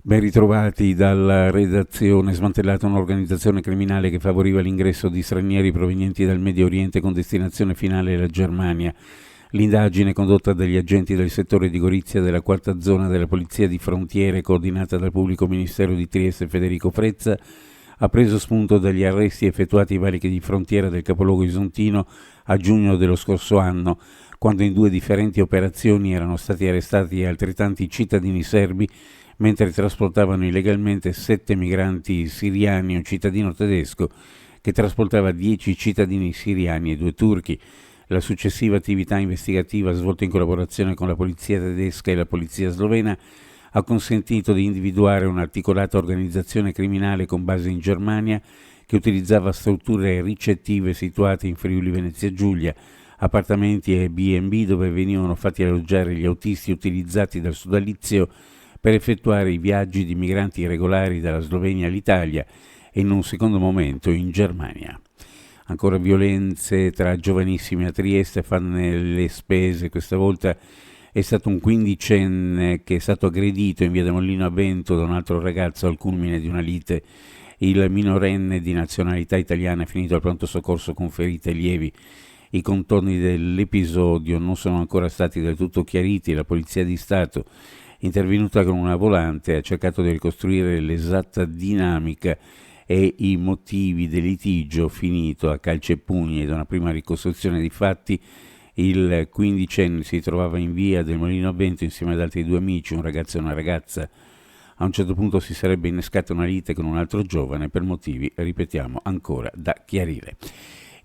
Ben ritrovati dalla redazione. Smantellata un'organizzazione criminale che favoriva l'ingresso di stranieri provenienti dal Medio Oriente con destinazione finale la Germania. L'indagine condotta dagli agenti del settore di Gorizia della quarta zona della Polizia di Frontiere, coordinata dal pubblico ministero di Trieste Federico Frezza, ha preso spunto dagli arresti effettuati ai valichi di frontiera del capoluogo isontino a giugno dello scorso anno, quando in due differenti operazioni erano stati arrestati altrettanti cittadini serbi mentre trasportavano illegalmente 7 migranti siriani e un cittadino tedesco che trasportava 10 cittadini siriani e 2 turchi. La successiva attività investigativa svolta in collaborazione con la polizia tedesca e la polizia slovena ha consentito di individuare un'articolata organizzazione criminale con base in Germania che utilizzava strutture ricettive situate in Friuli Venezia Giulia, appartamenti e B&B dove venivano fatti alloggiare gli autisti utilizzati dal sodalizio per effettuare i viaggi di migranti irregolari dalla Slovenia all'Italia e in un secondo momento in Germania. Ancora violenze tra giovanissimi a Trieste, fanne le spese. Questa volta è stato un quindicenne che è stato aggredito in via de Molino a Vento da un altro ragazzo al culmine di una lite. Il minorenne di nazionalità italiana è finito al pronto soccorso con ferite lievi. I contorni dell'episodio non sono ancora stati del tutto chiariti. La Polizia di Stato, intervenuta con una volante, ha cercato di ricostruire l'esatta dinamica e i motivi del litigio finito a calci e pugni. Da una prima ricostruzione dei fatti, il quindicenne si trovava in via del Molino a Vento insieme ad altri 2 amici, un ragazzo e una ragazza. A un certo punto si sarebbe innescata una lite con un altro giovane per motivi, ripetiamo, ancora da chiarire.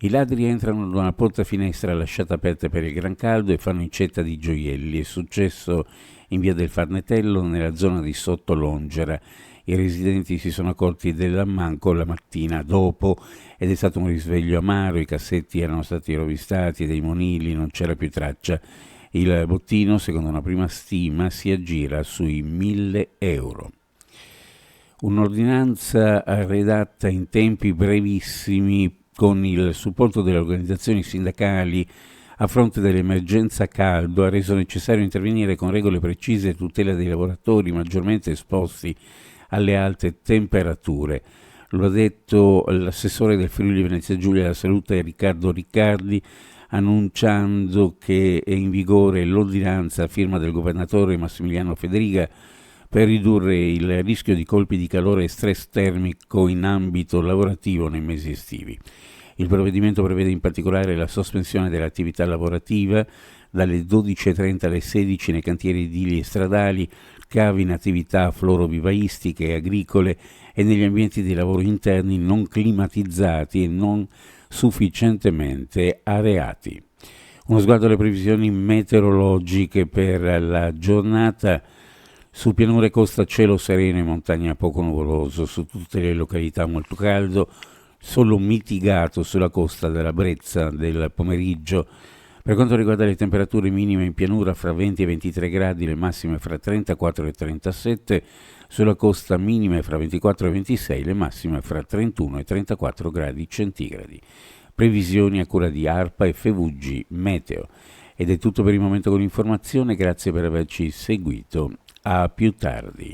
I ladri entrano da una porta-finestra lasciata aperta per il gran caldo e fanno incetta di gioielli. È successo in via del Farnetello, nella zona di Sottolongera. I residenti si sono accorti dell'ammanco la mattina dopo ed è stato un risveglio amaro. I cassetti erano stati rovistati, dei monili non c'era più traccia. Il bottino, secondo una prima stima, si aggira sui 1.000 euro. Un'ordinanza redatta in tempi brevissimi con il supporto delle organizzazioni sindacali a fronte dell'emergenza caldo ha reso necessario intervenire con regole precise a tutela dei lavoratori maggiormente esposti alle alte temperature. Lo ha detto l'assessore del Friuli Venezia Giulia alla Salute Riccardo Riccardi, annunciando che è in vigore l'ordinanza a firma del governatore Massimiliano Federica per ridurre il rischio di colpi di calore e stress termico in ambito lavorativo nei mesi estivi. Il provvedimento prevede in particolare la sospensione dell'attività lavorativa dalle 12.30 alle 16 nei cantieri edili e stradali, cavi in attività florovivaistiche e agricole e negli ambienti di lavoro interni non climatizzati e non sufficientemente areati. Uno sguardo alle previsioni meteorologiche per la giornata. Su pianure e costa cielo sereno e montagna poco nuvoloso, su tutte le località molto caldo, solo mitigato sulla costa della Brezza del pomeriggio. Per quanto riguarda le temperature minime in pianura fra 20 e 23 gradi, le massime fra 34 e 37, sulla costa minime fra 24 e 26, le massime fra 31 e 34 gradi centigradi. Previsioni a cura di ARPA e FVG Meteo. Ed è tutto per il momento con l'informazione, grazie per averci seguito. A più tardi.